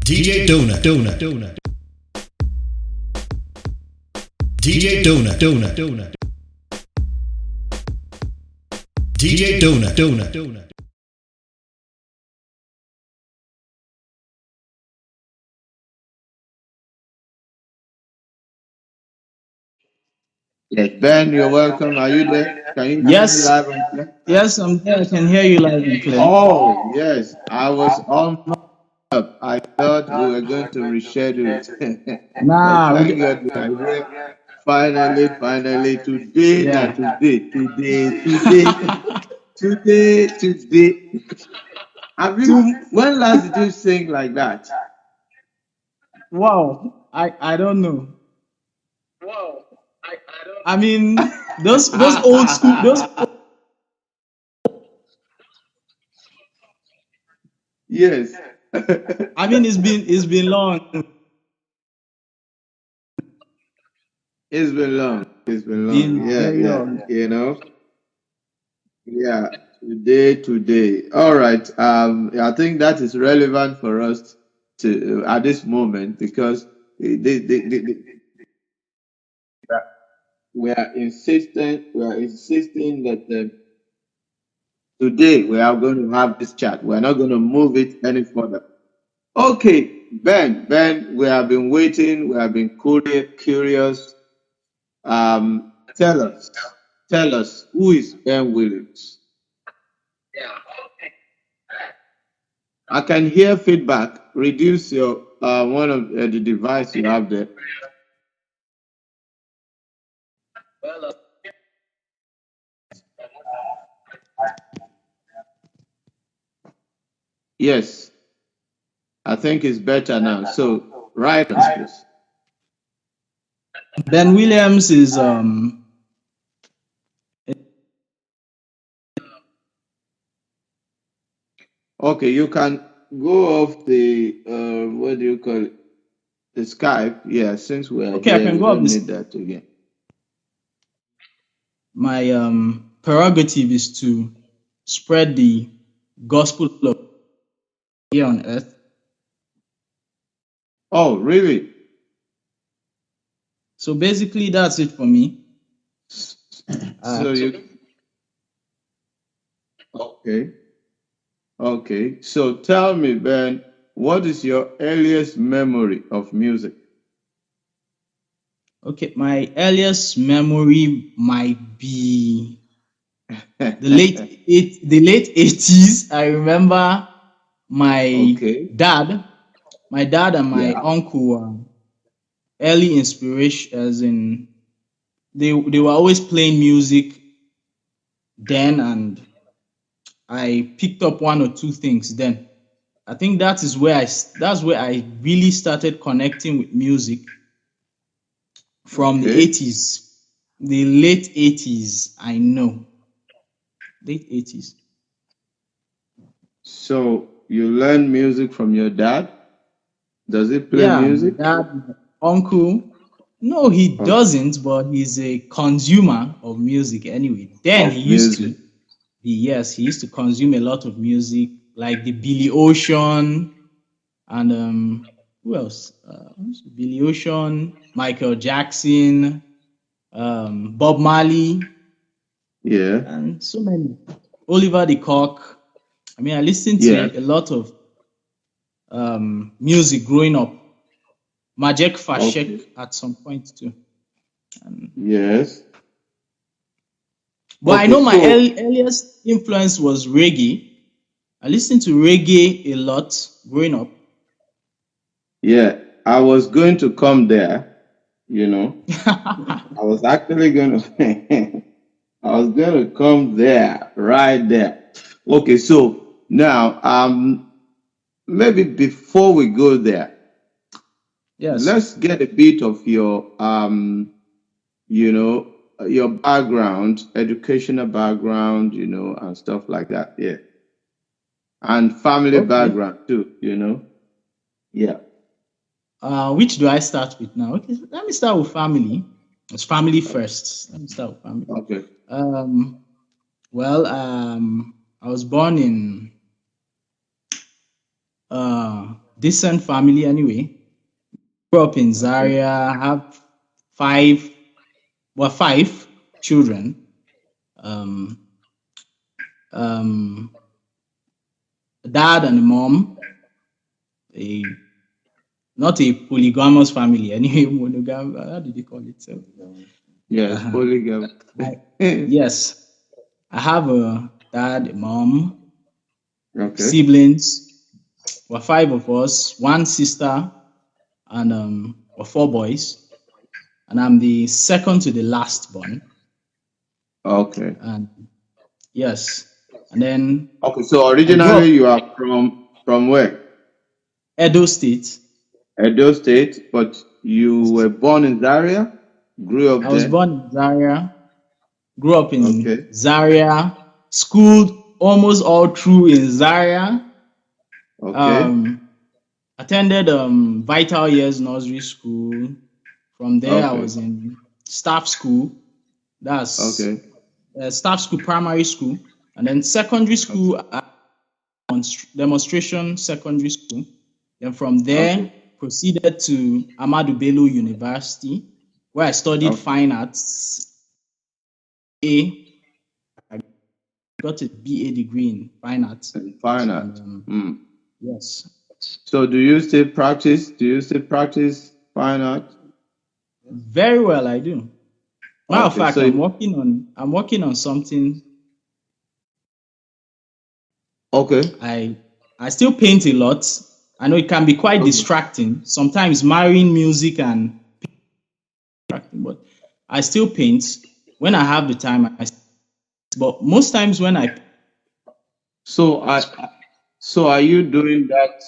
djdunack, djdunack, djdunack. Yes, Ben, you're welcome. Are you there? Can you hear me Yes, live and clear? yes, I'm there. I can hear you loud and clear. Oh, yes. I was almost up. I thought we were going to reschedule it. But Nah, thank God we are here. Finally, today, yeah. not today. Two, When last did you sing like that? wow, I don't know. I mean, those old school, those. Yes. I mean, it's been long. It's been long. It's been long. Been Yeah, very yeah. long. Yeah. Today. All right. I think that is relevant for us to at this moment because we are insisting that today we are going to have this chat. We are not going to move it any further. Okay, Ben, we have been waiting. We have been curious. Tell us, who is Ben Williams? I can hear feedback. Reduce your one of the device you have there. Yes, I think it's better now. So, write us, please. Ben Williams is Okay, you can go off the what do you call it? The Skype. Yeah, since we are okay. I here, can we go up don't this. need that again. My prerogative is to spread the gospel of here on earth. Oh, really? So basically, that's it for me. Uh, So you okay? Okay. So tell me, Ben, what is your earliest memory of music? okay, my earliest memory might be the late 80s. I remember my Okay. dad, my dad and my Yeah. uncle were early inspiration, as in they were always playing music then, and I picked up one or two things then. I think that's where I really started connecting with music from the Okay. 80s, the late 80s. I know late 80s. So you learn music from your dad? Does he play Yeah, my music? dad, my uncle. No, he Okay. doesn't, but he's a consumer of music anyway. Then he Of used music. to be, yes, he used to consume a lot of music, like the Billy Ocean and who else? Billy Ocean, Michael Jackson, Bob Marley, Yeah. and so many. Oliver the Cock. I mean, I listened Yeah. to a lot of music growing up. Majek Okay. Fashek at some point too. Yes. But I Okay. know my So earliest influence was reggae. I listened to reggae a lot growing up. yeah, I was going to come there, you know. I was actually going to I was going to come there, right there. Okay, so now maybe before we go there, Yes. let's get a bit of your you know, your background, educational background, and stuff like that. Yeah. And family Okay. background too. Yeah. Which do I start with now? Okay, let me start with family. It's family first. Let me start with family. Okay. Um, well, I was born in decent family anyway. Grew up in Okay. Zaria, have five, five children. Um, um, a dad and a mom, a not a polygamous family, anyway, monogam. How did they call it? So, Yes, uh-huh. polygamy. Yes, I have a dad, a mom, Okay. siblings. We're five of us, one sister, and we're four boys. And I'm the second to the last born. Okay. And yes, and then Okay. So I grew originally up you are from where? Edo State. Edo State, but you were born in Zaria, grew I up was there. born in Zaria, grew up in Okay. Zaria, schooled almost all through in Zaria. Okay. Um, attended Vital Years Nursery School. From there, I Okay. was in staff school. That's Okay. staff school, primary school, and then secondary Okay. school, demonstration secondary school. Then from there, Okay. proceeded to Ahmadu Bello University, where I studied Okay. fine arts. A, I got a BA degree in fine arts, And fine and art. Hmm. yes, So do you still practice? Do you still practice fine art? very well I do. Matter of Okay. fact, So I'm working on something. okay. I still paint a lot. I know it can be quite Okay. distracting. Sometimes marrying music and distracting, but I still paint when I have the time. But most times when I So so are you doing that?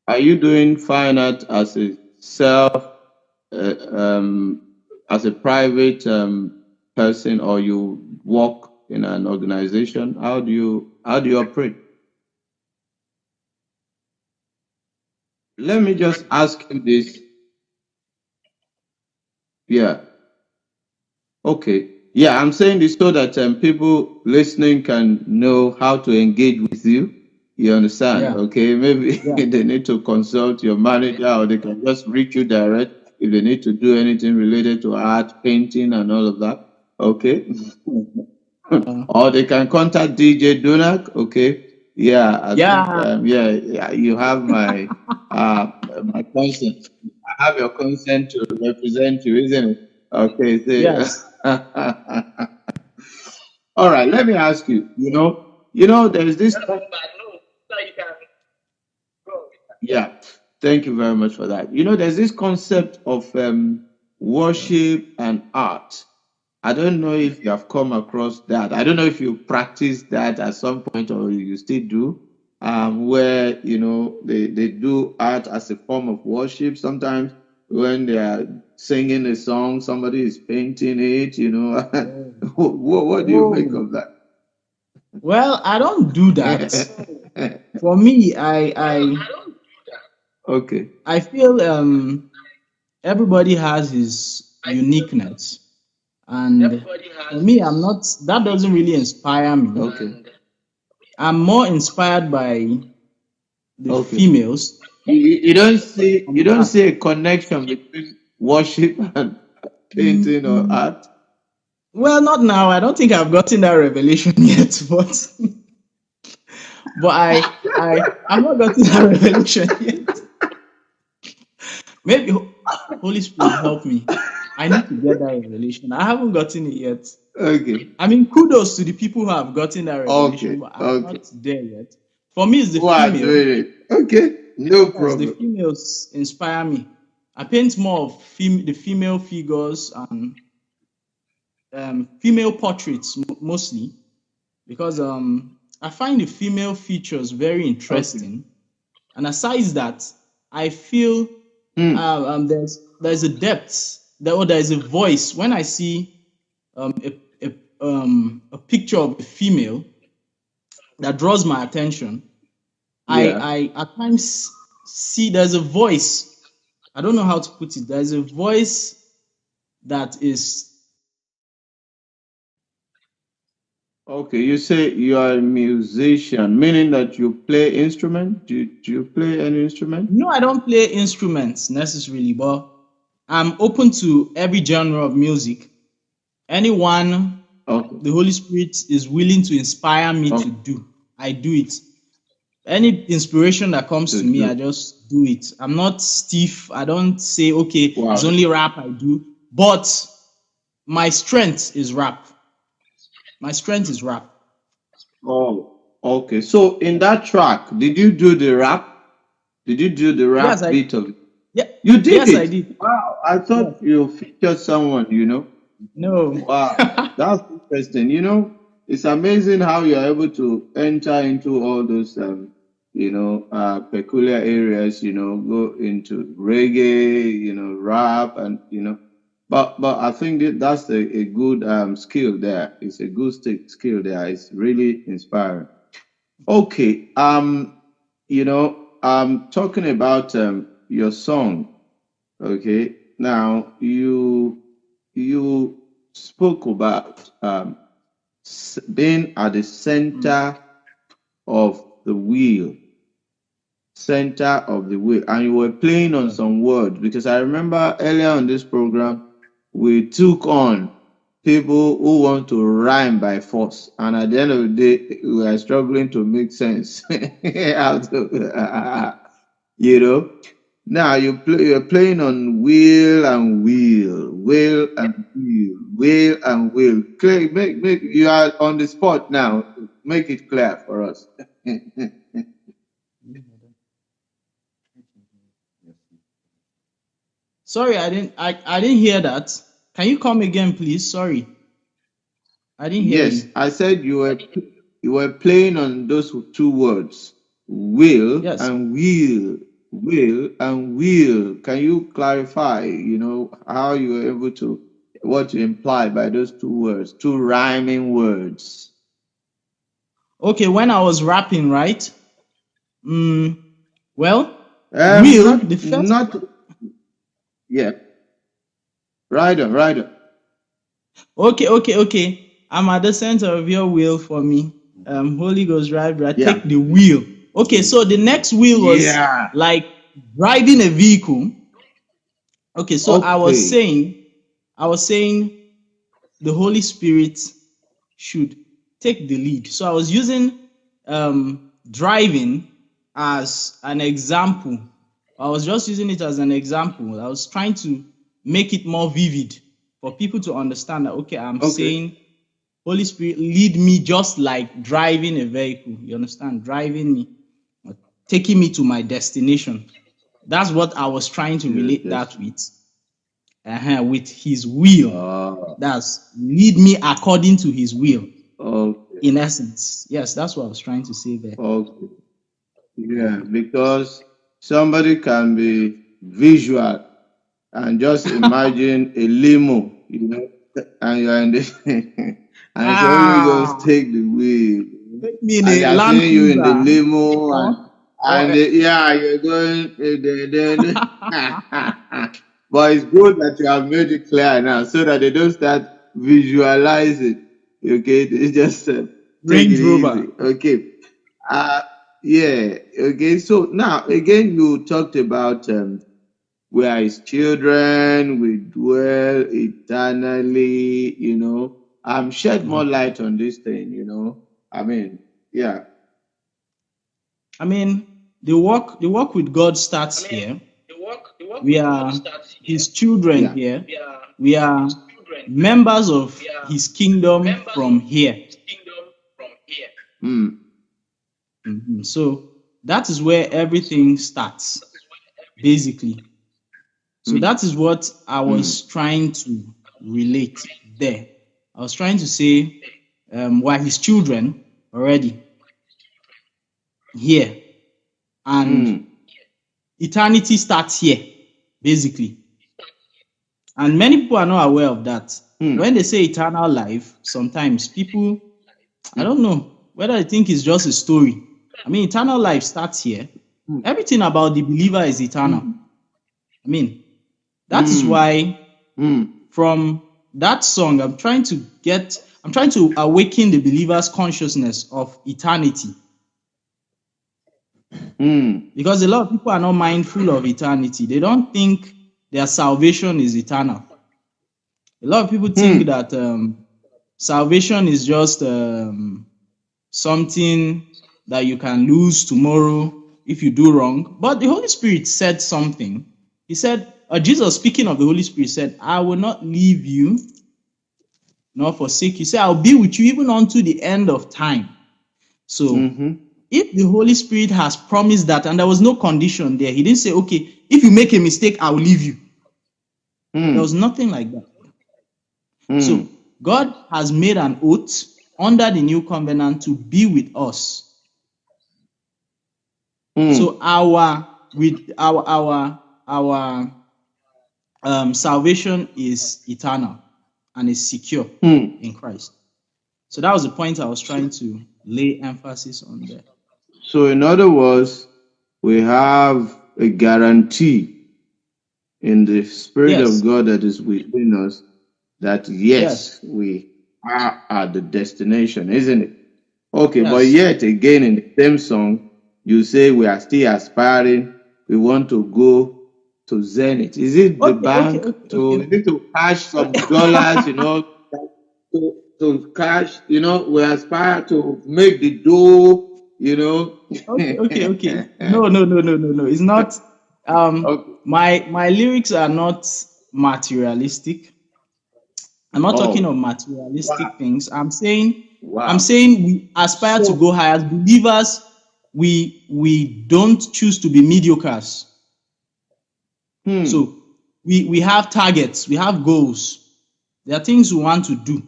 Are you doing fine art as a self, uh, um, as a private person, or you work in an organization? How do you operate? Let me just ask you this. Yeah. Okay. Yeah, I'm saying this so that people listening can know how to engage with you. You understand? yeah Okay. Maybe yeah they need to consult your manager or they can just reach you direct if they need to do anything related to art, painting, and all of that. Okay. uh, Or they can contact DJ Dunack. Okay. Yeah, I think yeah yeah, you have uh my consent. I have your consent to represent you, isn't it? Okay, so yes all right, let me ask you, there's this yeah, thank you very much for that. There's this concept of worship and art. I don't know if you have come across that. I don't know if you practice that at some point or you still do, where they do art as a form of worship. Sometimes when they are singing a song, somebody is painting it. oh, What do you make oh. of that? Well, I don't do that. For me, Okay. I feel everybody has his uniqueness, and for me, I'm not. That doesn't really inspire me. Okay. I'm more inspired by the Okay. females You don't see on you my don't art. see a connection between worship and painting or art. Well, not now. I don't think I've gotten that revelation yet, but I'm not gotten that revelation yet. Maybe Holy Spirit help me. I need to get that revelation. I haven't gotten it yet. Okay. I mean, kudos to the people who have gotten that revelation, Okay. but I'm Okay. not there yet. For me, it's the Who are female. doing it? Okay. No Yes, the problem. females inspire me. I paint more of the female figures and female portraits mostly because I find the female features very Okay. interesting. And aside that, I feel Hmm. there's a depth, there's a voice when I see a picture of a female that draws my attention. Yeah. I at times see there's a voice. I don't know how to put it. There's a voice that is Okay, you say you are a musician, meaning that you play instrument? Do you play any instrument? No, I don't play instruments necessarily, but I'm open to every genre of music. Anyone Okay, the Holy Spirit is willing to inspire me to okay, do, I do it. Any inspiration that comes to to me, I do. just do it. I'm not stiff. I don't say, okay, it's Wow. only rap I do. But my strength is rap. My strength is rap. Oh, okay. So in that track, did you do the rap? Did you do the Yes, rap I beat of it? yeah, You did yes, I it. did. Wow. I Yes. thought you featured someone, you know. No. Wow. That's interesting. You know, it's amazing how you're able to enter into all those, peculiar areas, go into reggae, rap and, but I think that's a good skill there. It's a good skill there. It's really inspiring. Okay. Talking about your song. Okay. Now you spoke about being at the Mm, center of the wheel, center of the wheel, and you were playing on yeah. some words because I remember earlier on this program we took on people who want to rhyme by force, and at the end of the day we are struggling to make sense. How to, you know. Now you're playing on wheel and wheel, wheel and wheel, wheel and wheel. Clear, make you are on the spot now. Make it clear for us. Sorry, I didn't hear that. Can you come again, please? Sorry. I didn't hear Yes, you. I said you were playing on those two words, will Yes. and wheel, will and wheel. Can you clarify? How you were able to what you imply by those two words, two rhyming words. Okay, when I was rapping, right? Mm, well, will the first Not yeah. Rider, rider. okay. I'm at the center of your will for me. Holy Ghost driver, Yeah, take the wheel. Okay, so the next wheel was yeah. like driving a vehicle. Okay, so Okay, I was saying the Holy Spirit should take the lead. So I was using driving as an example. I was just using it as an example. I was trying to make it more vivid for people to understand that, okay, I'm okay. saying, Holy Spirit, lead me just like driving a vehicle. You understand? Driving me, taking me to my destination. That's what I was trying to Your relate that destiny. with his will. Oh, That's lead me according to his will, okay, in essence. Yes, that's what I was trying to say there. okay. Yeah, because somebody can be visual and just imagine a limo, and you're in the and it's only Ah, Ghost take the wheel, take me in and they a are Land seeing you in the Cruiser. limo, and Or, or yeah, you're going. But it's good that you have made it clear now, so that they don't start visualizing. Okay, they just take it Range easy. Rover. Okay. Uh, yeah. Okay. So now again, you talked about we are his children, we dwell eternally. Shed more Mhm. light on this thing. I mean, yeah. I mean, the work with God starts here. We are his children Yeah. here. We are members of his kingdom from here. Mm, So that is where everything starts, basically. So mm, that is what I mm, was trying to relate there. I was trying to say, we're his children already here, and mm, eternity starts here, basically. And many people are not aware of that. mm, When they say eternal life, sometimes people, I don't know whether they think it's just a story. I mean, eternal life starts here. mm, Everything about the believer is eternal. mm, I mean, that is mm, why mm, from that song, I'm trying to get I'm trying to awaken the believer's consciousness of eternity. Because a lot of people are not mindful of eternity. They don't think their salvation is eternal. A lot of people think that salvation is just something that you can lose tomorrow if you do wrong. But the Holy Spirit said something. He said, Jesus, speaking of the Holy Spirit, said, I will not leave you nor forsake you. He said, I'll be with you even unto the end of time. So if the Holy Spirit has promised that, and there was no condition there, he didn't say, okay, if you make a mistake, I will leave you. There was nothing like that. So God has made an oath under the new covenant to be with us. So our salvation is eternal and is secure in Christ. So that was the point I was trying to lay emphasis on there. So in other words, we have a guarantee in the Spirit of God that is within us that yes, we are at the destination, isn't it? Okay, but yet again in the same song, you say we are still aspiring, we want to go to Zenith. Is it the bank to need to cash some dollars, to cash, we aspire to make the dough, Okay. No. It's not. My lyrics are not materialistic. I'm not talking of materialistic things. I'm saying we aspire to go high. As believers, we don't choose to be mediocres. So we have targets, we have goals. There are things we want to do.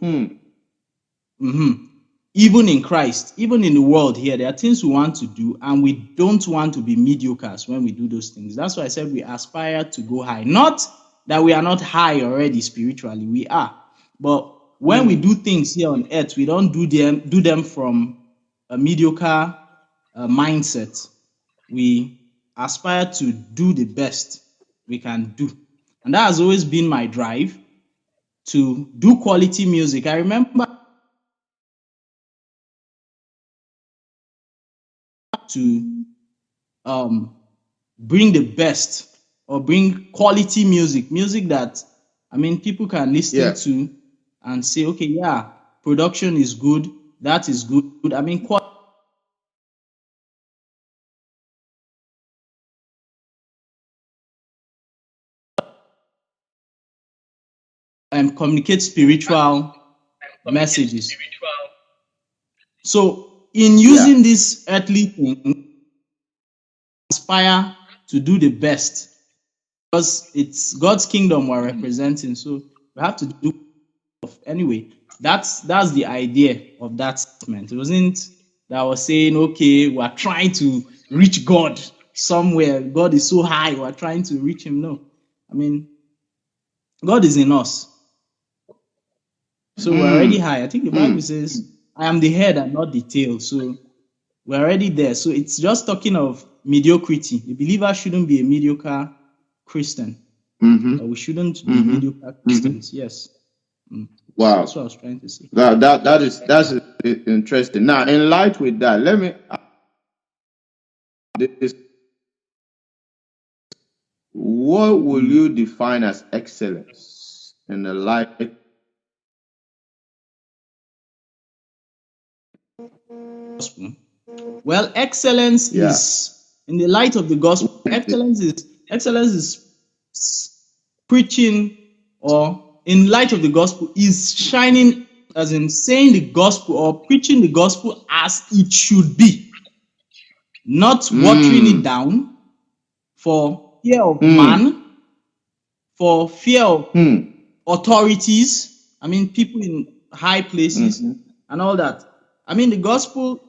Even in Christ, even in the world here, there are things we want to do, and we don't want to be mediocres when we do those things. That's why I said we aspire to go high. Not that we are not high already spiritually, we are. But when we do things here on earth, we don't do them from a mediocre mindset. We aspire to do the best we can do. And that has always been my drive, to do quality music. I remember to bring the best, or bring quality music that people can listen to and say, okay, production is good, that is good. Communicate spiritual messages. So in using this earthly thing, aspire to do the best, because it's God's kingdom we're representing. So we have to do anyway. That's the idea of that statement. It wasn't that I was saying, okay, we're trying to reach God somewhere. God is so high, we're trying to reach him. No. God is in us. So we're already high. I think the Bible says, I am the head and not the tail. So we're already there. So it's just talking of mediocrity. The believer shouldn't be a mediocre Christian. Or we shouldn't be mediocre Christians. Yes. Wow. That's what I was trying to say. That's interesting. Now, in light with that, let me ask this. What will you define as excellence in the light? Well, excellence is, in the light of the gospel, excellence is preaching, or in light of the gospel is shining, as in saying the gospel or preaching the gospel as it should be, not watering it down for fear of man, for fear of authorities, people in high places and all that. The gospel,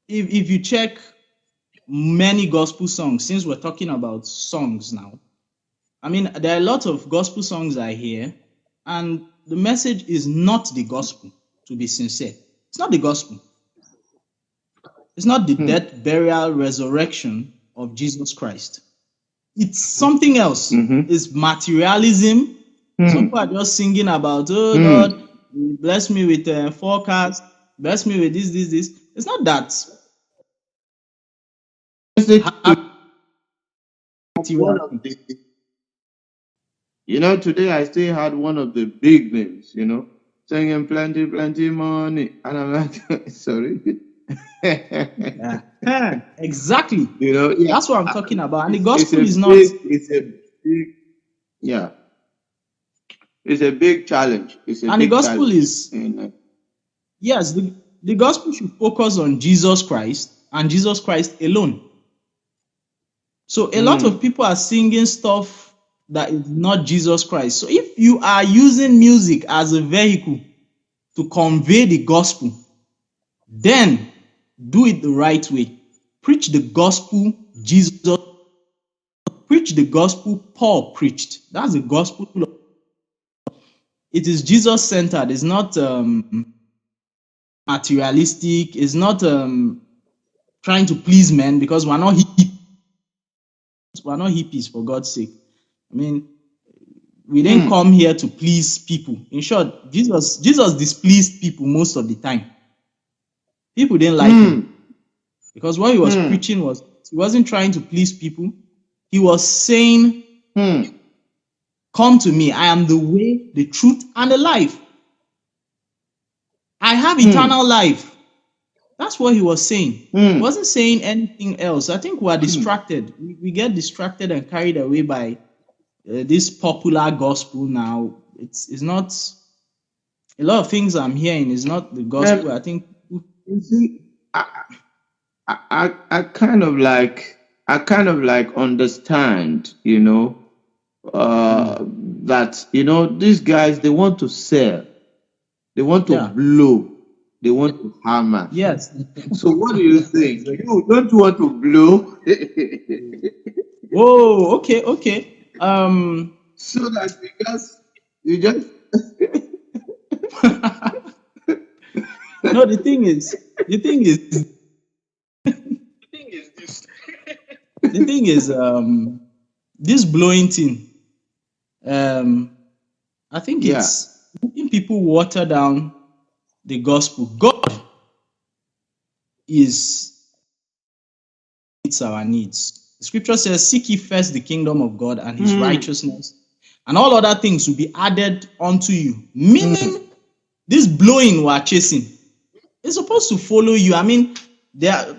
if you check many gospel songs, since we're talking about songs now, there are a lot of gospel songs I hear, and the message is not the gospel, to be sincere. It's not the gospel. It's not the death, burial, resurrection of Jesus Christ. It's something else. It's materialism. Some people are just singing about, oh Lord, bless me with forecast, bless me with this. It's not that. One of the, today I still had one of the big names, singing plenty, plenty money. And I'm like, sorry. Yeah. Exactly. Yeah. That's what I'm talking about. And the It's gospel a is not. big, it's a big, yeah. It's a big challenge. It's a And the big gospel challenge. is, yes, the gospel should focus on Jesus Christ and Jesus Christ alone. So a lot of people are singing stuff that is not Jesus Christ. So if you are using music as a vehicle to convey the gospel, then do it the right way. Preach the gospel Jesus, preach the gospel Paul preached. That's the gospel. It is Jesus centered. It's not materialistic. It's not trying to please men, because we're not hippies, for God's sake. I mean, we didn't come here to please people. In short, Jesus displeased people most of the time. People didn't like him because what he was preaching was, he wasn't trying to please people. He was saying, come to me. I am the way, the truth, and the life. I have eternal life. That's what he was saying. He wasn't saying anything else. I think we are distracted. We get distracted and carried away by this popular gospel now. It's not, a lot of things I'm hearing is not the gospel. I think, you see, I kind of like understand, that these guys, they want to sell, they want to blow, they want to hammer. Yes. So what do you think? You don't want to blow? Oh, okay. So that you just No, the thing is this blowing thing. I think it's making people water down the gospel. God meets our needs. The scripture says, seek ye first the kingdom of God and his righteousness, and all other things will be added unto you. Meaning, this blowing we're chasing is supposed to follow you. I mean, your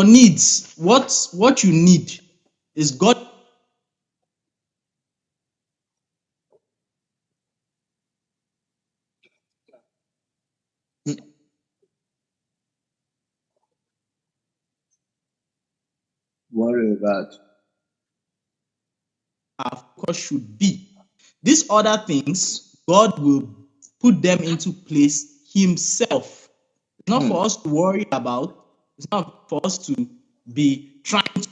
needs. What you need is God. worry about. Our focus should be. These other things, God will put them into place himself. It's not for us to worry about. It's not for us to be trying to.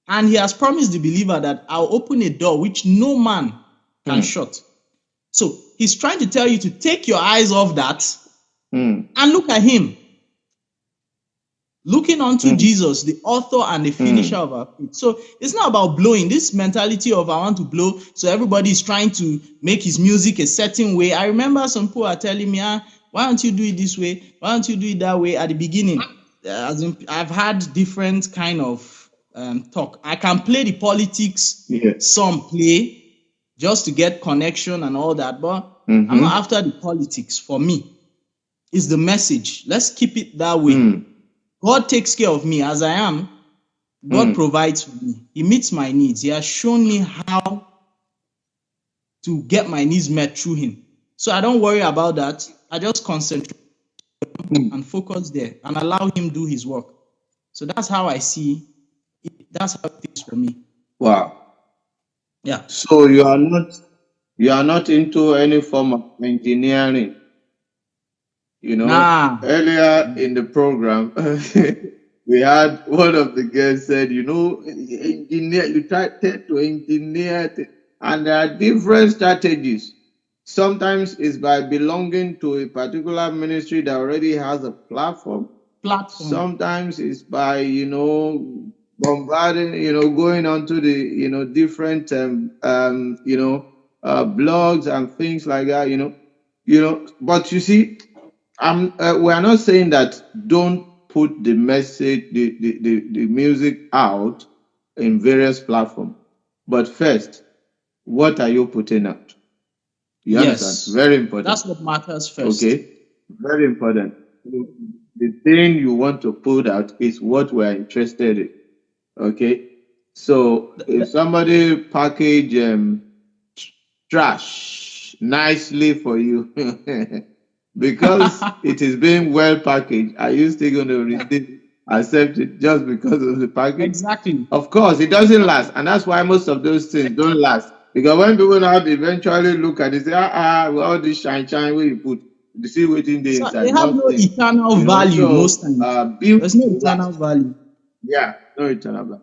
And he has promised the believer that I'll open a door which no man can shut. So he's trying to tell you to take your eyes off that and look at him. Looking unto Jesus, the author and the finisher of our faith. So it's not about blowing. This mentality of I want to blow, so everybody is trying to make his music a certain way. I remember some people are telling me, why don't you do it this way? Why don't you do it that way? At the beginning, I've had different kind of talk. I can play the politics, some play, just to get connection and all that, but I'm not after the politics. For me, it's the message. Let's keep it that way. God takes care of me as I am. God provides for me. He meets my needs. He has shown me how to get my needs met through him. So I don't worry about that. I just concentrate and focus there and allow him do his work. So that's how I see it. That's how it is for me. Wow. Yeah. So you are not into any form of engineering. Earlier in the program, we had one of the guests said, engineer, you tend to engineer, and there are different strategies Sometimes it's by belonging to a particular ministry that already has a platform. Sometimes it's by, bombarding, going onto the, different, blogs and things like that, But you see, we are not saying that don't put the message, the music out in various platforms. But first, what are you putting out? You understand? Very important. That's what matters first. Okay, very important. The thing you want to put out is what we're interested in. Okay, so if somebody package trash nicely for you, because it is being well packaged, are you still going to accept it just because of the package? Exactly. Of course, it doesn't last, and that's why most of those things don't last. Because when people now eventually look at it, say, all this shine where you put, you see waiting there inside. They have no eternal value most times. There's no eternal value. Yeah, no eternal value.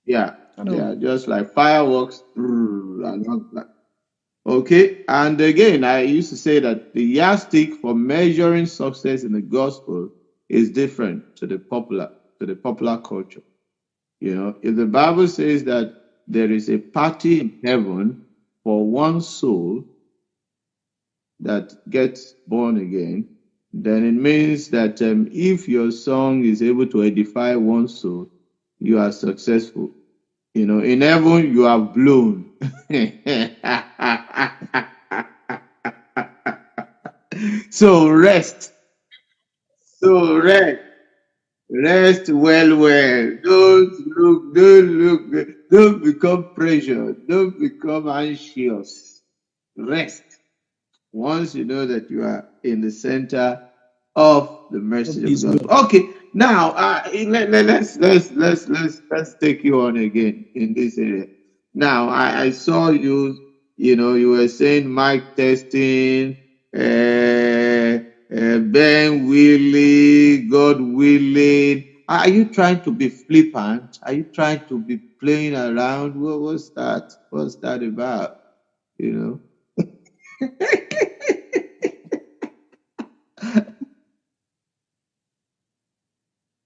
Yeah, they are just like fireworks and all that. Okay, and again, I used to say that the yardstick for measuring success in the gospel is different to the popular culture. If the Bible says that there is a party in heaven for one soul that gets born again, then it means that if your song is able to edify one soul, you are successful. In heaven, you are blown. So rest. Rest well. Don't become pressured. Don't become anxious. Rest. Once you know that you are in the center of the message of God. Okay, now let's take you on again in this area. Now I saw you. You were saying mic testing, Ben willing, God willing. Are you trying to be flippant? Are you trying to be playing around? What's that? What's that about?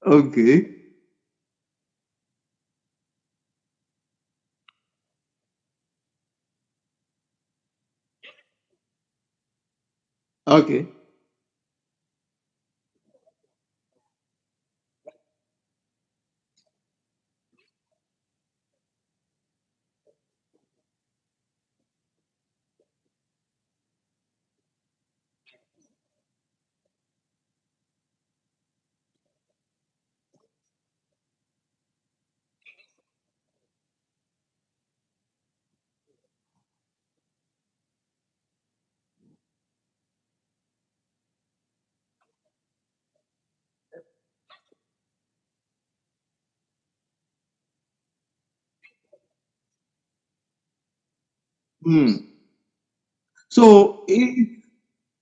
Okay. Okay. Hmm. So if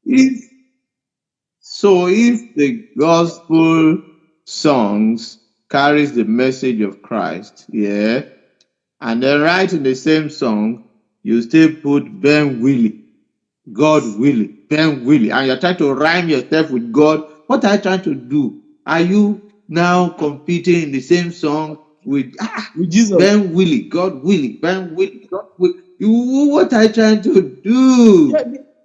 if the gospel songs carries the message of Christ, yeah, and then right in the same song, you still put Ben Willie, God Willie, Ben Willie, and you're trying to rhyme yourself with God. What are you trying to do? Are you now competing in the same song with Jesus? Ben Willie, God Willie, Ben Willie, God Willie? What are you trying to do?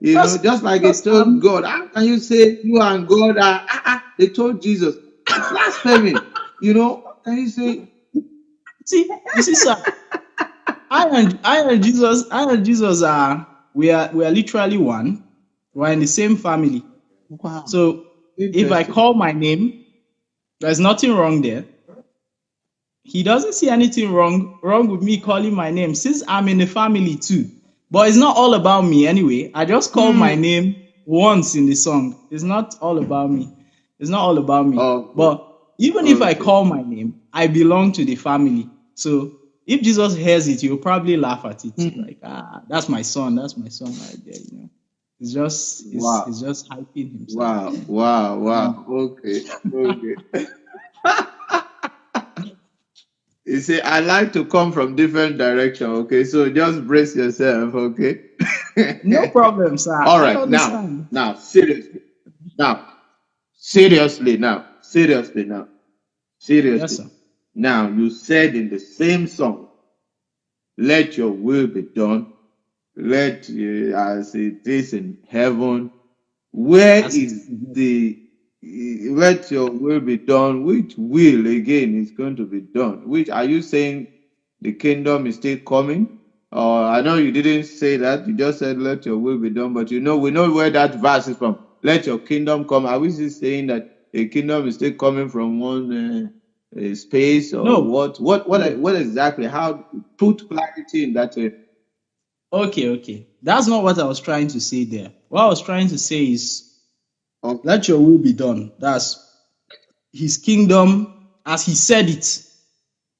Just like they told God, how can you say you and God are? They told Jesus, blasphemy. What can you say? You see, sir. I and Jesus are we are literally one. We're in the same family. Wow. So if I call my name, there's nothing wrong there. He doesn't see anything wrong with me calling my name since I'm in the family too. But it's not all about me anyway. I just call my name once in the song. It's not all about me. It's not all about me. But even if I call my name, I belong to the family. So if Jesus hears it, he'll probably laugh at it. Like, that's my son. That's my son right there. It's just it's just hyping himself. Wow. Okay. You see, I like to come from different direction. Okay, so just brace yourself. Okay. No problem, sir. All I right, understand. now, seriously, now, seriously, now, seriously, now, Yes, seriously. sir. Now, you said in the same song, let your will be done, let as it is in heaven. Where As it is is. the let your will be done? Which will again is going to be done? Which are you saying the kingdom is still coming? Or I know you didn't say that, you just said let your will be done, but we know where that verse is from. Let your kingdom come. Are we still saying that a kingdom is still coming from one space or No, what? no. What exactly? How put clarity in that? Okay, okay. That's not what I was trying to say there. What I was trying to say is, Okay. let your will be done. That's his kingdom, as he said it,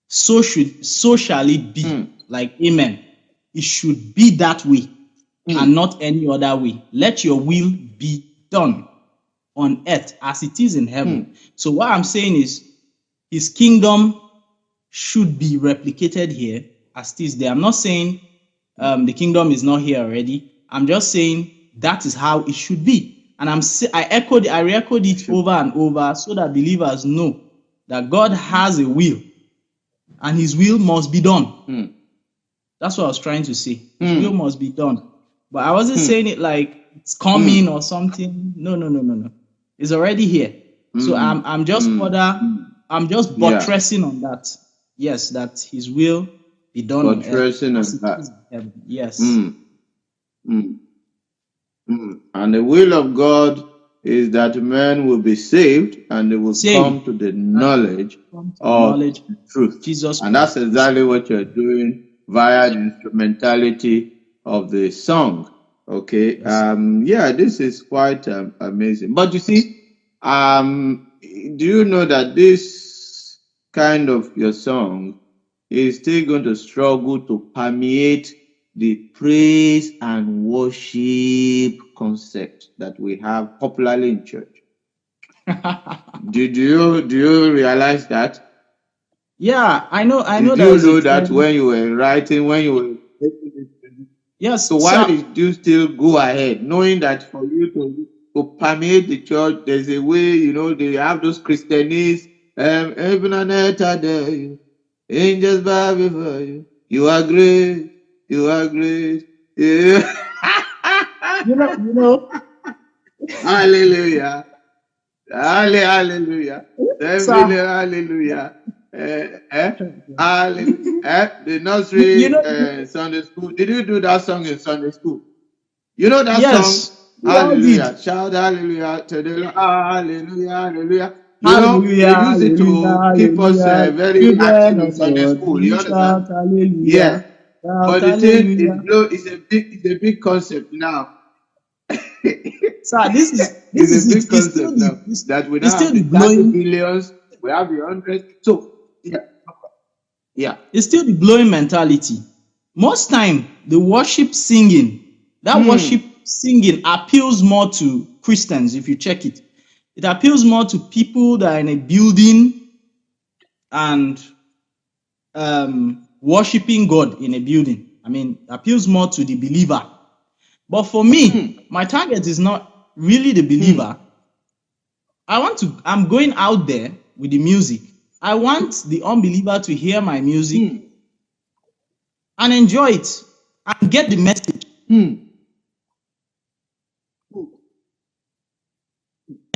so shall it be. Mm, Like amen. It should be that way and mm, not any other way. Let your will be done on earth as it is in heaven. mm, So what I'm saying is his kingdom should be replicated here as it is there. I'm not saying the kingdom is not here already. I'm just saying that is how it should be. And I re-echoed it should. over and over so that believers know that God has a will and his will must be done. Mm, That's what I was trying to say. His will mm, must be done. But I wasn't mm, saying it like it's coming mm, or something. No, no, no, no, no. It's already here. So mm, mm. I'm just Yeah, buttressing on that. Yes, that his will be done on earth buttressing as on it is that. in heaven. Yes. Mm, mm, mm. And the will of God is that men will be saved and they will come Saved to the and knowledge come to the of knowledge the of truth. Jesus And that's Christ. Yes. exactly what you're doing via the instrumentality of the song. Okay. Yes, sir. Yeah, this is quite amazing. But you see, do you know that this kind of your song is still going to struggle to permeate the praise and worship concept that we have popularly in church? Do you realize that? Yeah, I know Did there you is a know that trend. when you were writing, when you were making this? So Yes, why sir. did you still go ahead, knowing that for you to permeate the church, there's a way, they have those Christianese, heaven and earth adore you, angels bow before you. You are great, you are great. Yeah. You know, Hallelujah. Hallelujah. sir. Hallelujah. Hallelujah. The You nursery know, Sunday school. Did you do that song in Sunday school? You know that song? yes, we all did. Hallelujah. Shout hallelujah to the Lord. Hallelujah. Hallelujah. They Hallelujah, use it hallelujah, to keep us hallelujah. very Children active in of Sunday God, school. You we understand? shout hallelujah, Yes. shout But the thing is, hallelujah. it's a big concept now. Sir, this It's a is it. big concept now that we It's now still have the the 30 blowing. billions, we have the hundreds. So, yeah, yeah. It's still the blowing mentality. Most time, the worship singing, that worship Hmm. singing appeals more to Christians. If you check it, it appeals more to people that are in a building and worshiping God in a building. I mean, appeals more to the believer. But for me, Hmm. my target is not really the Hmm. believer. I'm going out there with the music. I want the unbeliever to hear my music Hmm. and enjoy it and get the message. Hmm.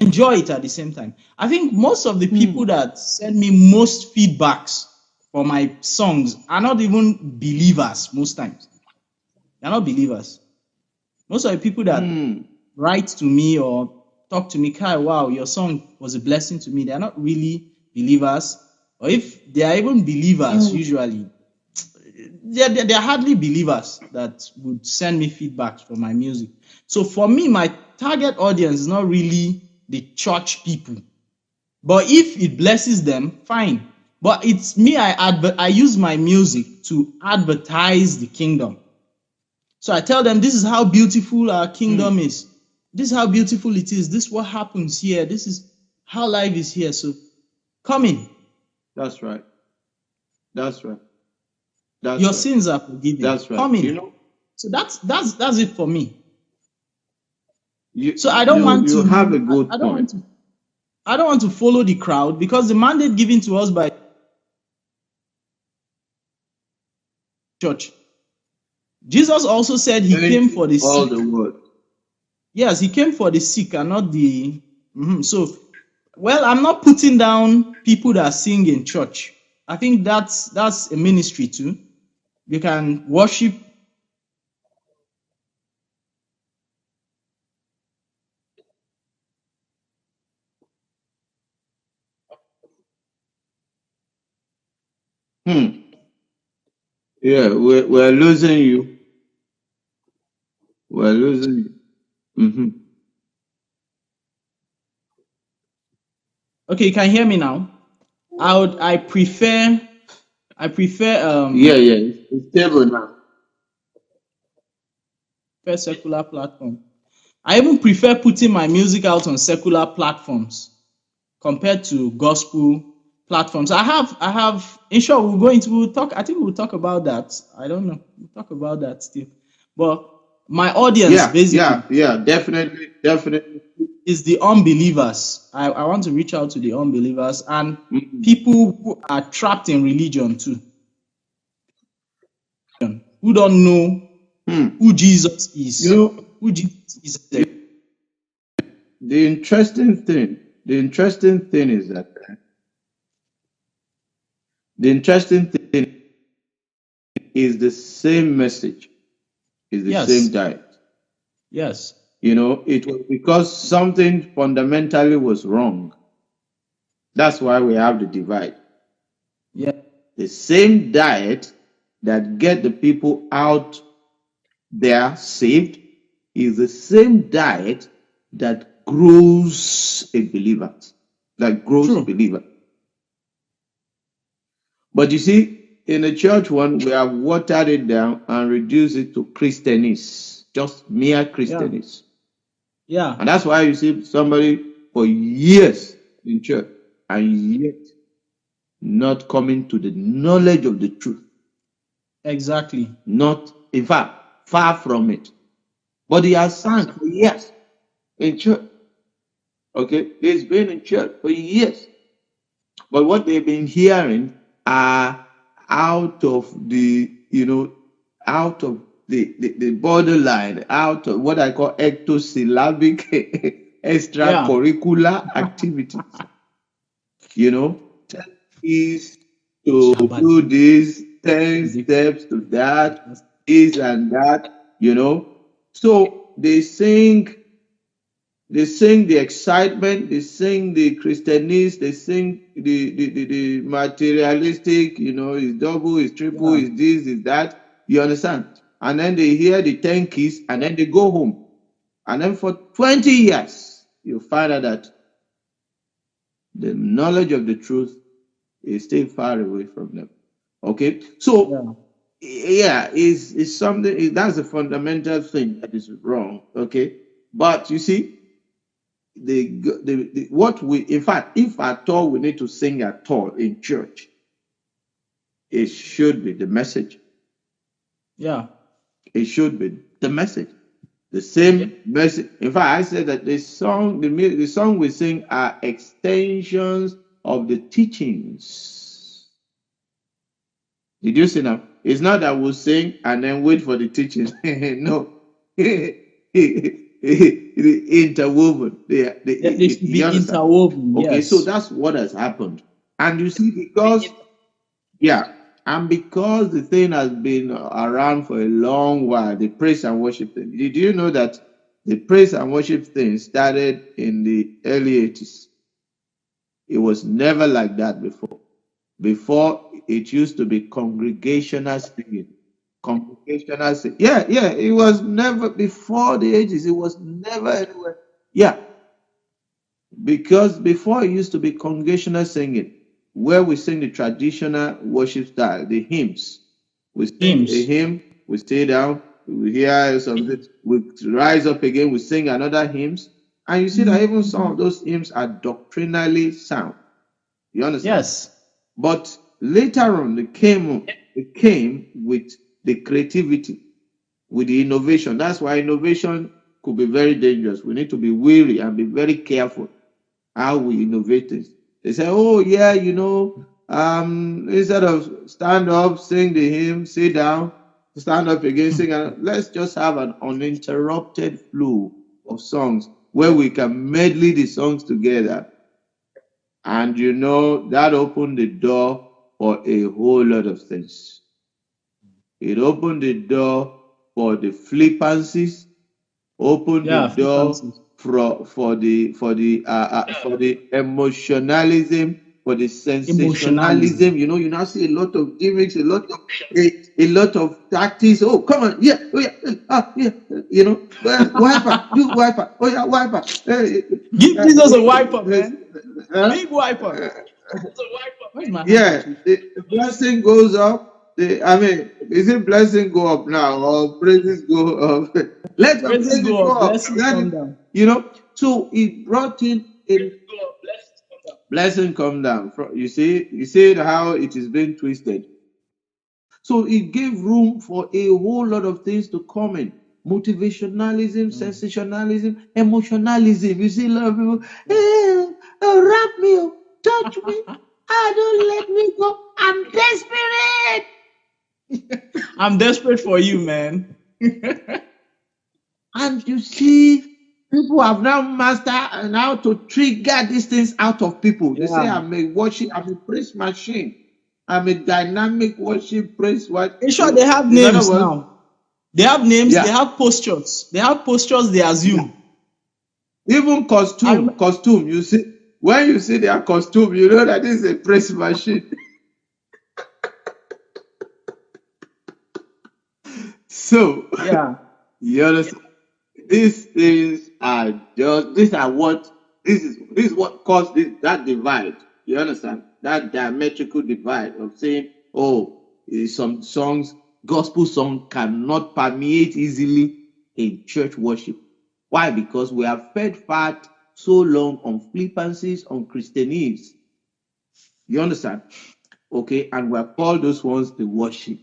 Enjoy it at the same time. I think most of the people Hmm. that send me most feedbacks for my songs are not even believers most times. They're not believers. Most of the people that Hmm. write to me or talk to me, Kai, wow, your song was a blessing to me. They're not really believers. Or if they are even believers, Hmm. usually, they're hardly believers that would send me feedbacks for my music. So for me, my target audience is not really the church people. But if it blesses them, fine. But it's me, I use my music to advertise the kingdom. So I tell them this is how beautiful our Hmm. kingdom is. This is how beautiful it is. This is what happens here. This is how life is here. So come in. That's right. That's right. That's Your right. sins are forgiven. That's right. Come in. So that's it for me. You So I don't want you to have a good I don't point. want to I don't want to follow the crowd, because the mandate given to us by church. Jesus also said he came Finish for the all sick. the word. Yes, he came for the sick and not the. So, well, I'm not putting down people that sing in church. I think that's a ministry too. You can worship. Yeah, we're losing you. We're losing you. Mm-hmm. Okay, you can hear me now. I prefer Yeah, it's stable now. secular platform. I even prefer putting my music out on secular platforms compared to gospel platforms. I have in short, we'll talk. I think we'll talk about that. I don't know. We'll talk about that still. But my audience basically Yeah, definitely, definitely. is the unbelievers. I want to reach out to the unbelievers and Mhm. people who are trapped in religion too, who don't know Hmm. who Jesus You is. know, Who Jesus is. the interesting thing is that the interesting thing is the same message, is the same Yes. diet. Yes. You know, it was because something fundamentally was wrong. That's why we have the divide. Yeah. The same diet that get the people out there saved is the same diet that grows a believer, that grows True. believer. But you see, in the church one, we have watered it down and reduced it to Christianese, just mere Yeah. Christianese. Yeah. And that's why you see somebody for years in church and yet not coming to the knowledge of the truth. Exactly. Not, in fact, far from it. But he has sung for years in church. Okay, he's been in church for years. But what they've been hearing are out of out of the borderline, out of what I call ectosyllabic Yeah. extracurricular activities. Tell kids to Shabbat. do this, 10 steps to that, this and that, So they sing the excitement, they sing the Christianese, they sing the materialistic, is double, is triple, Yeah. is this, is that. You understand? And then they hear the 10 keys and then they go home. And then for 20 years, you find out that the knowledge of the truth is still far away from them. Okay? So, Yeah. yeah, is something, that's a fundamental thing that is wrong. Okay? But you see, what we, in fact, if at all we need to sing at all in church, it should be the message. Yeah. It should be the message. The same message. In fact, I said that the song we sing are extensions of the teachings. Did you see now? It's not that we'll sing and then wait for the teachings. No. Interwoven. They should You be understand? interwoven. Okay, so Yes. that's what has happened. And you see, because the thing has been around for a long while, the praise and worship thing. Did you know that the praise and worship thing started in the early 80s? It was never like that before. Before, it used to be congregational singing. Congregational singing. Yeah, it was never, before the ages, it was never anywhere. Yeah, because before it used to be congregational singing, where we sing the traditional worship style, the hymns. We sing a Hymns. hymn, we stay down, we hear something, we rise up again, we sing another hymns. And you see that even some of those hymns are doctrinally sound. You understand? Yes. But later on, they came with the creativity, with the innovation. That's why innovation could be very dangerous. We need to be wary and be very careful how we innovate things. They say, oh yeah, instead of stand up, sing the hymn, sit down, stand up again, sing, and let's just have an uninterrupted flow of songs where we can medley the songs together. And that opened the door for a whole lot of things. It opened the door for the flippancies, opened the door for the emotionalism, for the sensationalism. You now see a lot of gimmicks, a lot of tactics. Oh, come on, yeah, oh yeah, yeah, wiper, do wiper, oh yeah, wiper. Give Jesus a wiper, man. Big wiper. Yeah, the blessing goes up. Is it blessing go up now or praises go up? Let the praises go up. Blessings come down. So it brought in a blessing come down. You see how it is being twisted. So it gave room for a whole lot of things to come in. Motivationalism, sensationalism, emotionalism. You see a lot of people, hey, wrap me, touch me, don't let me go. I'm desperate. I'm desperate for you, man. And you see, people have now mastered how to trigger these things out of people. They say, I'm a praise machine. I'm a dynamic worship praise. In short, they have names now. They have names, they have postures. They have postures they assume. Yeah. Even costume. You see, when you see their costume, you know that this is a praise machine. So, you understand? These things are this is what caused that divide. You understand? That diametrical divide of saying, some songs, gospel songs cannot permeate easily in church worship. Why? Because we have fed fat so long on flippancies, on Christianese. You understand? Okay, and we have called those ones the worship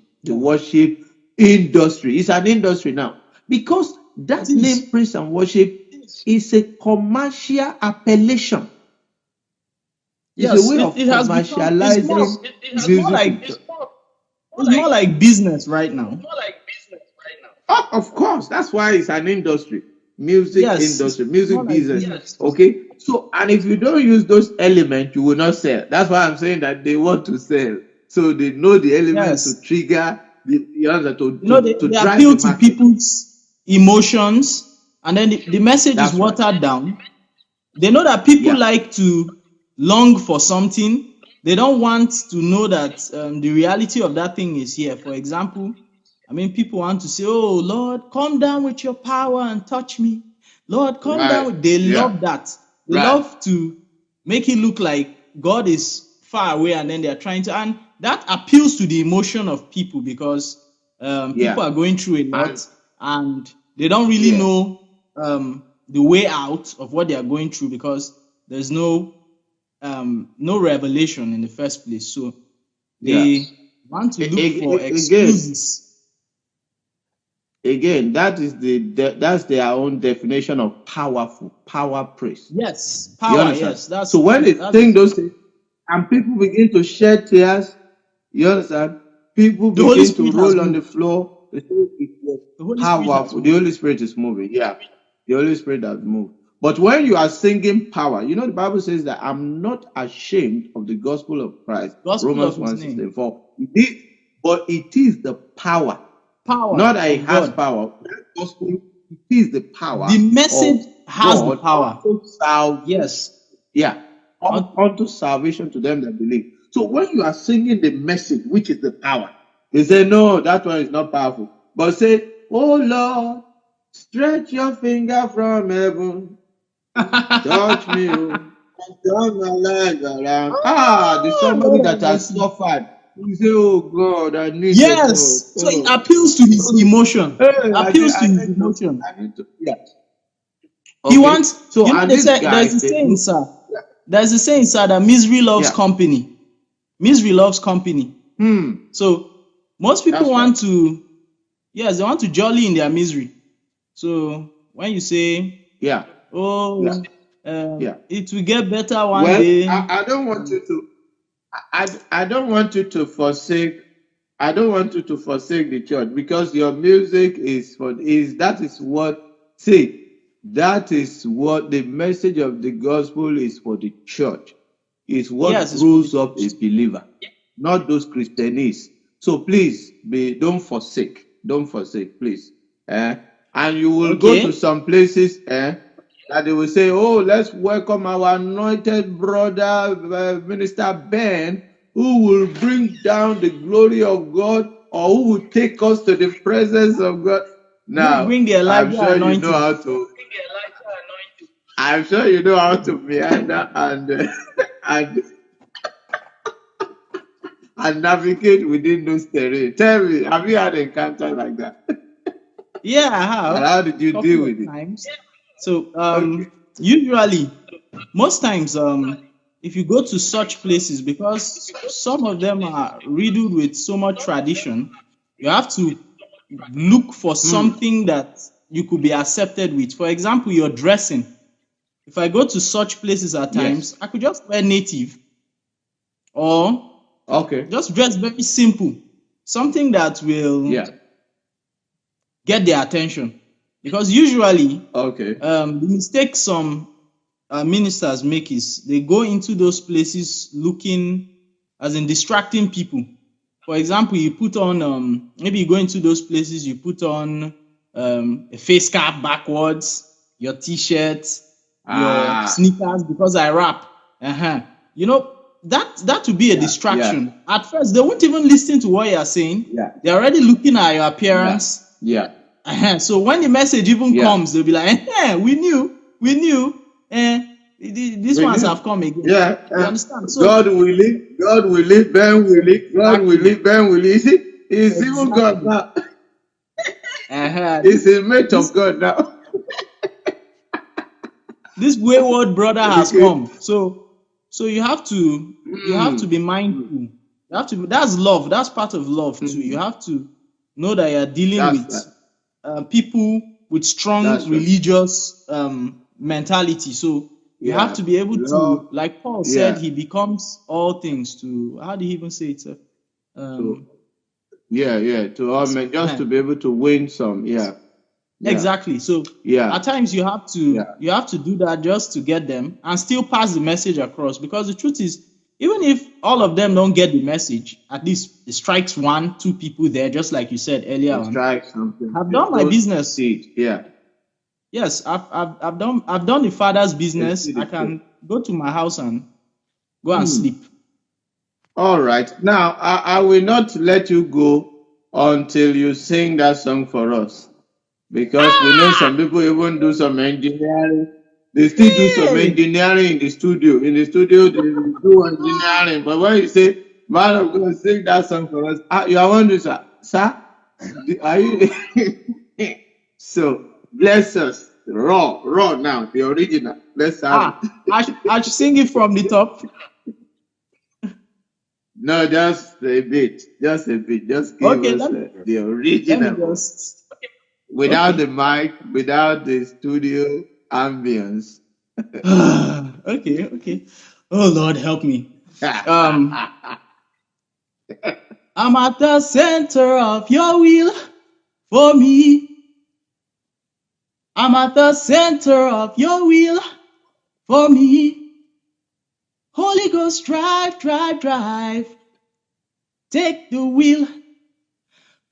industry. It's an industry now. Because that name, praise and worship, is a commercial appellation. It's a way of commercializing. It's more like business right now. Oh, of course, that's why it's an industry. Music industry, music business. Like okay, so and if you don't use those elements, you will not sell. That's why I'm saying that they want to sell, so they know the elements to trigger they appeal to people's emotions, and then the message is watered down. They know that people like to long for something. They don't want to know that the reality of that thing is here. For example, people want to say, oh, Lord, come down with your power and touch me. Lord, come down. They love that. They love to make it look like God is far away, and then they're trying to, and that appeals to the emotion of people because people are going through a lot and they don't really know the way out of what they are going through because there's no revelation in the first place. So they want to look for excuses. Again, that's their own definition of power praise. Yes, power. Yes, so when they sing those things, and people begin to shed tears, you understand? People begin to roll on the floor. Powerful. The Holy Spirit is moving. Yeah, the Holy Spirit has moved. But when you are singing power, the Bible says that I'm not ashamed of the gospel of Christ. Romans 1:64. But it is the power. Not that it has power. That gospel, it is the power. The message has the power. Yes. Yeah. Unto salvation to them that believe. So when you are singing the message, which is the power, they say, no, that one is not powerful. But say, oh Lord, stretch your finger from heaven. Touch me. Turn my life around. The somebody that has suffered. You say, oh God, I need you. Yes. So it appeals to his emotion. Appeals to his emotion. He wants, so there's a saying, sir. There's a saying, sir, that misery loves company. Misery loves company. So most people want to Yes, they want to jolly in their misery. So when you say, Yeah, yeah, "Oh, yeah. it will get better one Well, day," I don't want you to. I don't want you to forsake. I don't want you to forsake the church because your music is for is that is what see that is what the message of the gospel is for the church. Is what yes, it's for the grows up church. a believer, not those Christianists. So please be don't forsake, please. Eh? And you will go to Okay, some places that they will say, "Oh, let's welcome our anointed brother, Minister Ben, who will bring down the glory of God, or who will take us to the presence of God." who Now, bring the I'm Elijah sure you know anointing? how to. I'm sure you know how to meander and and navigate within those terrain. Tell me, have you had encounter like that? Yeah, I And have how did you couple deal of with it? times. So Okay. usually, most times, if you go to such places, because some of them are riddled with so much tradition, you have to look for Hmm. something that you could be accepted with. For example, your dressing. If I go to such places at Yes. times, I could just wear native or Okay. just dress very simple, something that will Yeah. get their attention. Because usually, Okay. the mistake some ministers make is they go into those places looking, as in distracting people. For example, you put on, maybe you go into those places, you put on a face cap backwards, your t-shirt, your Ah. sneakers, because I rap. Uh-huh. You know, that would be a Yeah. Yeah. distraction. At first, they won't even listen to what you're saying. Yeah. They're already looking at your Yeah. appearance. Yeah. So when the message even Yeah. comes, they'll be like, we knew, these We ones knew. have come again. Yeah. You understand? So God will live. God will live. Ben will live. God will exactly, live. Ben will live. You see, he's even God exactly. now. This He's a mate this of God now. this wayward brother has Okay. come. So you have to Mm. be mindful. You have to. That's love. That's part of love too. You Mm. have to know that you're dealing That's with right. people with strong That's right. religious mentality. So you have Yeah. to be able to, Love. like Paul said, Yeah. he becomes all things to. How do you even say it? To Um, yeah. Yeah. To all men, just to be able to win some. Yeah. Yeah. exactly. So Yeah. at times you have to Yeah. you have to do that just to get them and still pass the message across. Because the truth is, even if all of them don't get the message, at least it strikes one, two people there, just like you said earlier It on. strikes something. I've It done my sows business. seed. Yeah. Yes, I've done the father's A business. seed I is sown. can go to my house and go and Hmm. sleep. All right. Now, I will not let you go until you sing that song for us because we know some people even do some engineering. They still do some Hey! engineering in the studio. In the studio, they do engineering. But when you say, "Man of God, sing that song for us," you are wondering, sir, are you? So bless us, raw now, the original. Let's have it. I should sing it from the top. No, just a bit. Just a bit. Just give Okay, us let me the let me original one. just. Without the Okay. mic, without the studio ambience. Okay. Oh Lord, help me. Um, I'm at the center of your will for me. I'm at the center of your will for me. Holy Ghost, drive. Take the wheel.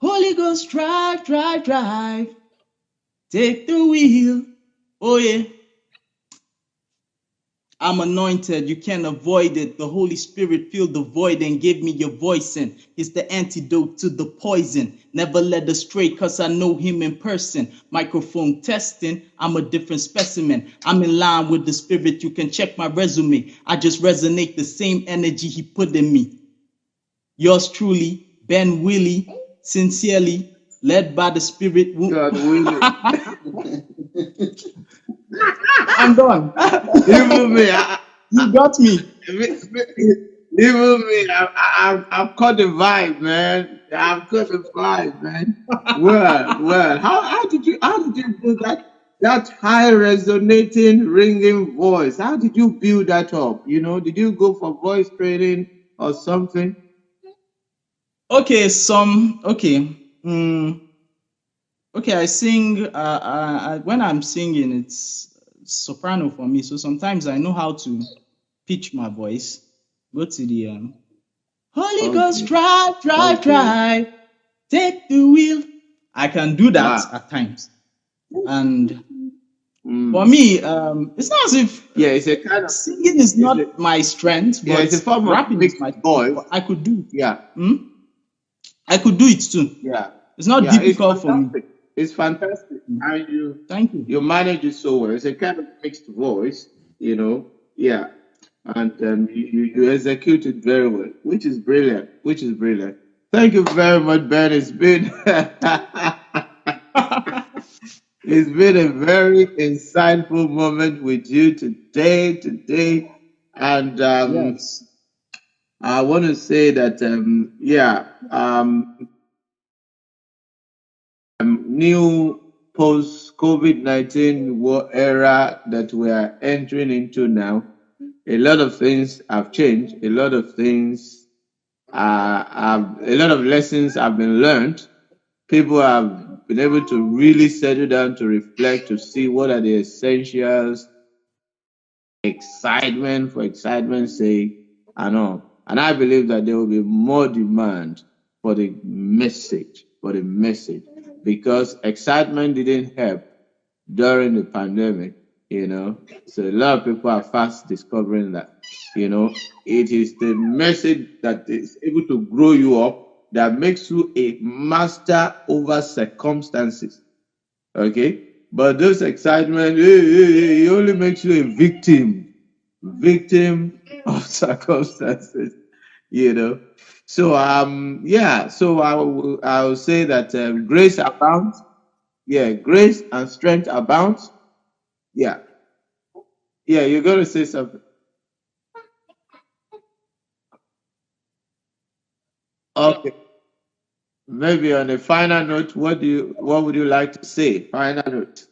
Holy Ghost, drive. Take the wheel. Oh yeah. I'm anointed. You can't avoid it. The Holy Spirit filled the void and gave me your voice, and it's the antidote to the poison. Never led astray cause I know him in person. Microphone testing, I'm a different specimen. I'm in line with the spirit. You can check my resume. I just resonate the same energy he put in me. Yours truly, Ben Willie, sincerely, led by the spirit. God willing. I'm done. Even me, You got me. even me, I've caught the vibe, man. I'm good to five, man. Well. How did you do that high resonating ringing voice? How did you build that up? Did you go for voice training or something? Okay, okay, I sing. When I'm singing, it's soprano for me. So sometimes I know how to pitch my voice. Go to the Holy Ghost, Okay. drive, drive, Okay. drive, take the wheel. I can do that Wow. at times, and for Mm. me, it's not as if Yeah, it's a kind of singing is it's a not my strength, yeah, but it's a form of rapping is mixed my strength. voice. But I could do it. Yeah. I could do it too. Yeah, It's not yeah, it's difficult for me. fantastic. It's fantastic. And you Thank you. you manage it so well. It's a kind of mixed voice, Yeah, and you execute it very well, which is brilliant. Which is brilliant. Thank you very much, Ben. It's been it's been a very insightful moment with you today, and Yes. I want to say that new post COVID-19 war era that we are entering into now, a lot of things have changed. A lot of things a lot of lessons have been learned. People have been able to really settle down to reflect, to see what are the essentials, excitement for excitement's sake, and all. And I believe that there will be more demand for the message, because excitement didn't help during the pandemic. So a lot of people are fast discovering that, it is the message that is able to grow you up, that makes you a master over circumstances. Okay? But this excitement, it only makes you a victim of circumstances, you know. So so I will say that grace abounds. Yeah, grace and strength abounds. Yeah, yeah, you're gonna say something. Okay. Maybe on a final note, what would you like to say? Final note.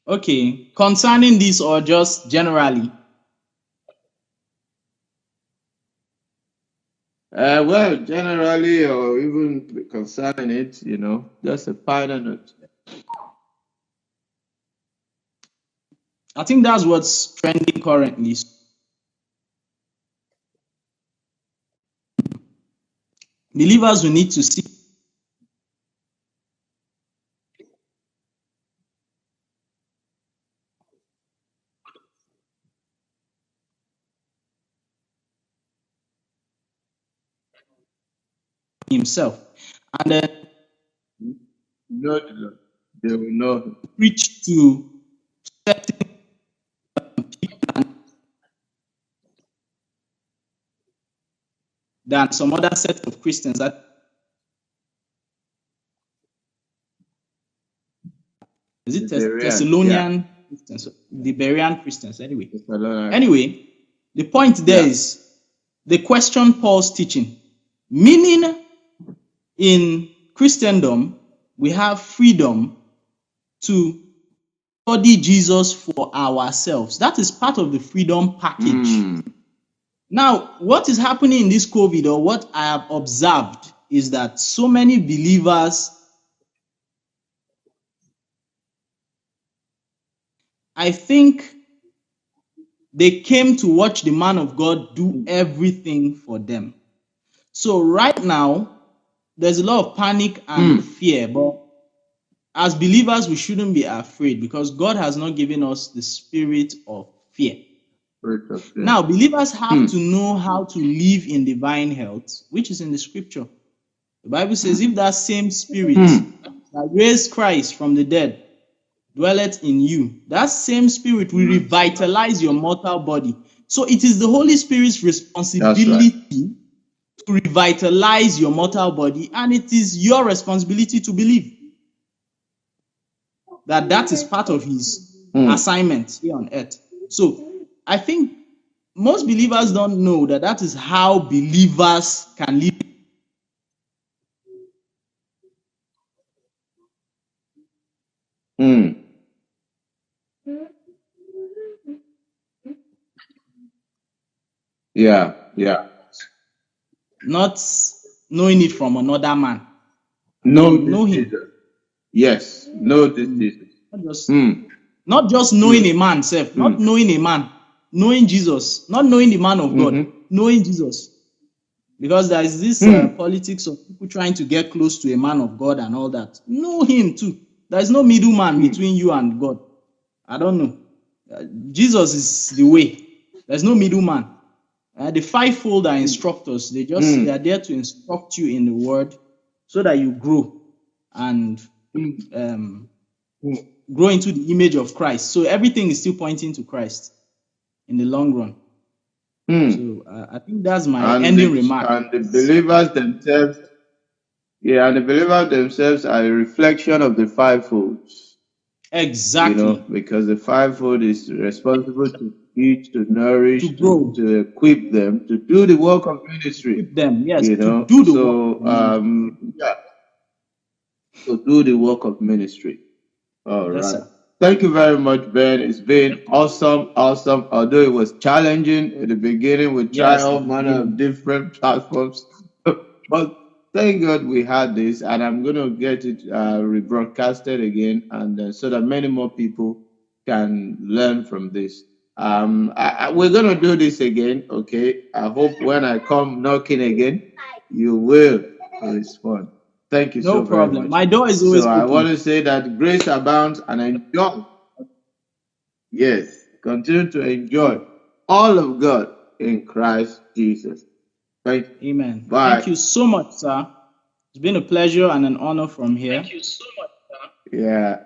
Okay. Concerning this or just generally? Well, generally, or even concerning it, just a final note. I think that's what's trending currently. Believers will need to see himself and then Know the Lord. They will know him. preach to certain than some other set of Christians that is it The Bereans, yeah. Thessalonian Christians, the Berean Christians anyway. The Salona. Anyway, the point there Yeah. is they question Paul's teaching, meaning in Christendom we have freedom to study Jesus for ourselves. That is part of the freedom package. Now, what is happening in this COVID, or what I have observed, is that so many believers, I think they came to watch the man of God do everything for them. So right now, there's a lot of panic and fear, but as believers, we shouldn't be afraid because God has not given us the spirit of fear. Now, believers have to know how to live in divine health, which is in the scripture. The Bible says, if that same spirit that raised Christ from the dead dwelleth in you, that same spirit will revitalize your mortal body. So it is the Holy Spirit's responsibility to revitalize your mortal body, and it is your responsibility to believe that that is part of his assignment here on earth. So I think most believers don't know that that is how believers can live. Mm. Yeah. Yeah. Not knowing it from another man. I Know mean, this know him. Jesus. Yes. Know this Jesus. Not just Mm. not just knowing Mm. a man, self, not Mm. knowing a man, knowing Jesus, not knowing the man of God, Mm-hmm. knowing Jesus. Because there is this Mm. politics of people trying to get close to a man of God and all that. Know him too. There is no middleman Mm. between you and God. I don't know. Jesus is the way. There's no middleman. The fivefold are instructors. They are Mm. there to instruct you in the word so that you grow and Mm. um, Mm. grow into the image of Christ. So everything is still pointing to Christ in the long run. Mm. So I think that's my And ending remark. the believers themselves, yeah, and the believers themselves are a reflection of the fivefolds. Exactly. Because the fivefold is responsible to teach, to To nourish, grow, to equip them to do the work of ministry. equip them, yes, to do the work of So the ministry. yeah, to do the work of ministry. All Yes, right. sir. Thank you very much, Ben. It's been awesome, awesome. Although it was challenging in the beginning, we tried Yes, all the manner of beginning. different platforms. But thank God we had this, and I'm going to get it rebroadcasted again, and so that many more people can learn from this. We're going to do this again, okay? I hope when I come knocking again, you will respond. Thank you No so very problem. much. My door is So always I want open. to say that grace abounds and enjoy. Yes, continue to enjoy all of God in Christ Jesus. Thank you. Amen. Thank Bye. you so much, sir. It's been a pleasure and an honor from here. Yeah.